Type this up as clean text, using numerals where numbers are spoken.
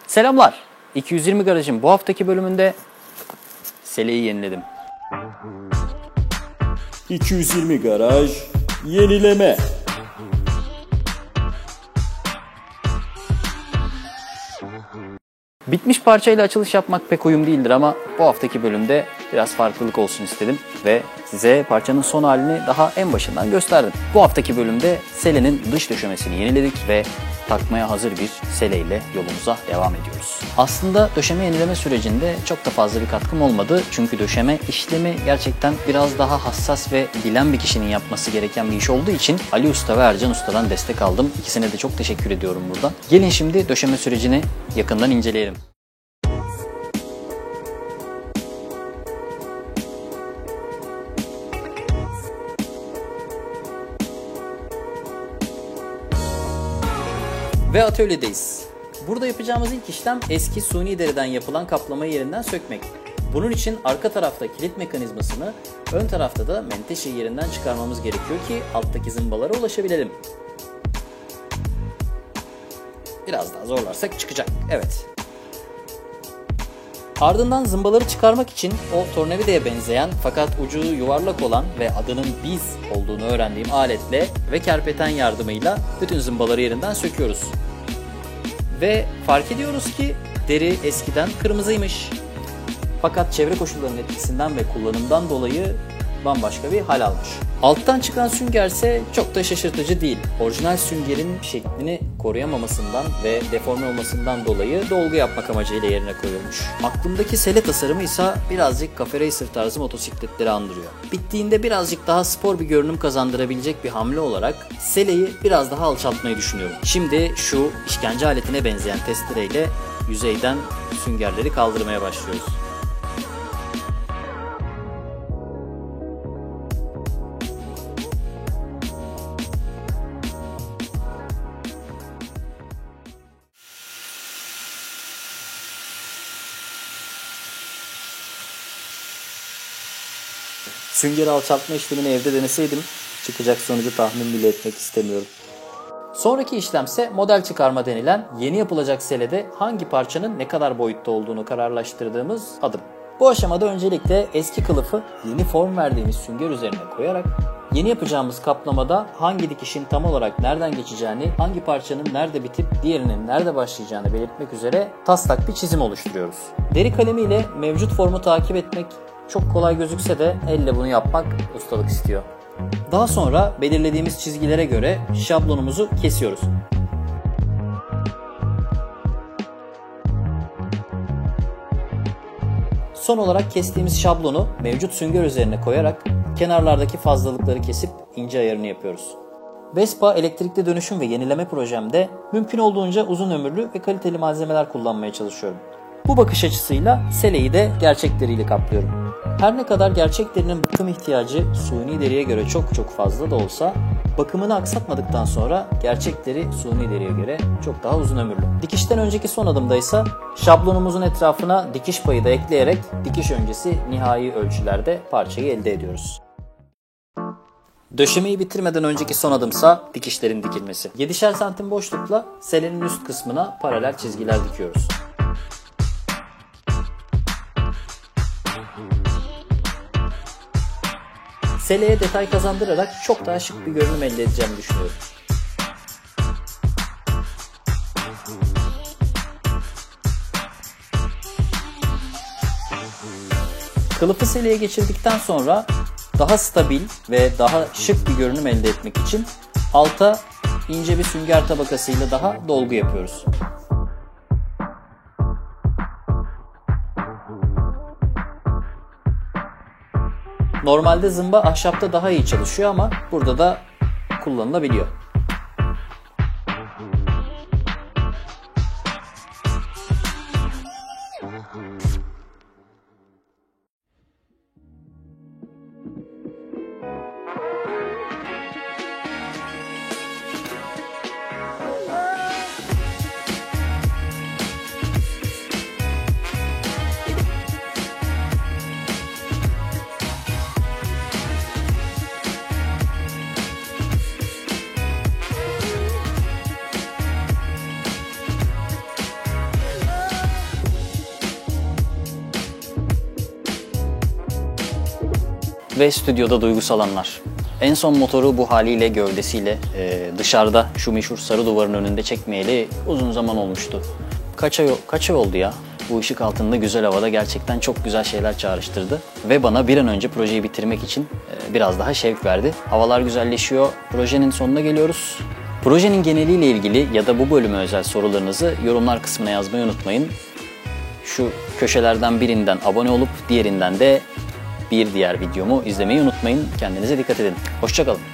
Selamlar. 220 Garaj'ın bu haftaki bölümünde seleyi yeniledim. 220 Garaj yenileme. Bitmiş parçayla açılış yapmak pek uyum değildir ama bu haftaki bölümde biraz farklılık olsun istedim ve size parçanın son halini daha en başından gösterdim. Bu haftaki bölümde selenin dış döşemesini yeniledik ve takmaya hazır bir seleyle yolumuza devam ediyoruz. Aslında döşeme yenileme sürecinde çok da fazla bir katkım olmadı. Çünkü döşeme işlemi gerçekten biraz daha hassas ve bilen bir kişinin yapması gereken bir iş olduğu için Ali Usta ve Ercan Usta'dan destek aldım. İkisine de çok teşekkür ediyorum buradan. Gelin şimdi döşeme sürecini yakından inceleyelim. Ve atölyedeyiz. Burada yapacağımız ilk işlem eski suni deriden yapılan kaplamayı yerinden sökmek. Bunun için arka tarafta kilit mekanizmasını, ön tarafta da menteşeyi yerinden çıkarmamız gerekiyor ki alttaki zımbalara ulaşabilelim. Biraz daha zorlarsak çıkacak. Evet. Ardından zımbaları çıkarmak için o tornavidaya benzeyen fakat ucu yuvarlak olan ve adının biz olduğunu öğrendiğim aletle ve kerpeten yardımıyla bütün zımbaları yerinden söküyoruz. Ve fark ediyoruz ki deri eskiden kırmızıymış. Fakat çevre koşullarının etkisinden ve kullanımdan dolayı bambaşka bir hal almış. Alttan çıkan sünger ise çok da şaşırtıcı değil. Orijinal süngerin şeklini koruyamamasından ve deforme olmasından dolayı dolgu yapmak amacıyla yerine koyulmuş. Aklımdaki sele tasarımı ise birazcık Cafe Racer tarzı motosikletleri andırıyor. Bittiğinde birazcık daha spor bir görünüm kazandırabilecek bir hamle olarak seleyi biraz daha alçaltmayı düşünüyorum. Şimdi şu işkence aletine benzeyen testereyle yüzeyden süngerleri kaldırmaya başlıyoruz. Süngeri alçaltma işlemini evde deneseydim çıkacak sonucu tahmin bile etmek istemiyorum. Sonraki işlemse model çıkarma denilen yeni yapılacak selede hangi parçanın ne kadar boyutta olduğunu kararlaştırdığımız adım. Bu aşamada öncelikle eski kılıfı yeni form verdiğimiz sünger üzerine koyarak yeni yapacağımız kaplamada hangi dikişin tam olarak nereden geçeceğini, hangi parçanın nerede bitip diğerinin nerede başlayacağını belirtmek üzere taslak bir çizim oluşturuyoruz. Deri kalemiyle mevcut formu takip etmek çok kolay gözükse de elle bunu yapmak ustalık istiyor. Daha sonra belirlediğimiz çizgilere göre şablonumuzu kesiyoruz. Son olarak kestiğimiz şablonu mevcut sünger üzerine koyarak kenarlardaki fazlalıkları kesip ince ayarını yapıyoruz. Vespa elektrikli dönüşüm ve yenileme projemde mümkün olduğunca uzun ömürlü ve kaliteli malzemeler kullanmaya çalışıyorum. Bu bakış açısıyla seleyi de gerçek deriyle kaplıyorum. Her ne kadar gerçek derinin bakım ihtiyacı suni deriye göre çok fazla da olsa bakımını aksatmadıktan sonra gerçek deri suni deriye göre çok daha uzun ömürlü. Dikişten önceki son adımda ise şablonumuzun etrafına dikiş payı da ekleyerek dikiş öncesi nihai ölçülerde parçayı elde ediyoruz. Döşemeyi bitirmeden önceki son adımsa dikişlerin dikilmesi. 7'şer santim boşlukla selenin üst kısmına paralel çizgiler dikiyoruz. Seleye detay kazandırarak çok daha şık bir görünüm elde edeceğimi düşünüyorum. Kılıfı seleye geçirdikten sonra daha stabil ve daha şık bir görünüm elde etmek için alta ince bir sünger tabakasıyla daha dolgu yapıyoruz. Normalde zımba ahşapta daha iyi çalışıyor ama burada da kullanılabiliyor. ve stüdyoda duygusal anlar. En son motoru bu haliyle, gövdesiyle dışarıda şu meşhur sarı duvarın önünde çekmeyeli uzun zaman olmuştu. Kaç ay oldu ya? Bu ışık altında güzel havada gerçekten çok güzel şeyler çağrıştırdı. Ve bana bir an önce projeyi bitirmek için biraz daha şevk verdi. Havalar güzelleşiyor, projenin sonuna geliyoruz. Projenin geneliyle ilgili ya da bu bölüme özel sorularınızı yorumlar kısmına yazmayı unutmayın. Şu köşelerden birinden abone olup diğerinden de bir diğer videomu izlemeyi unutmayın. Kendinize dikkat edin. Hoşça kalın.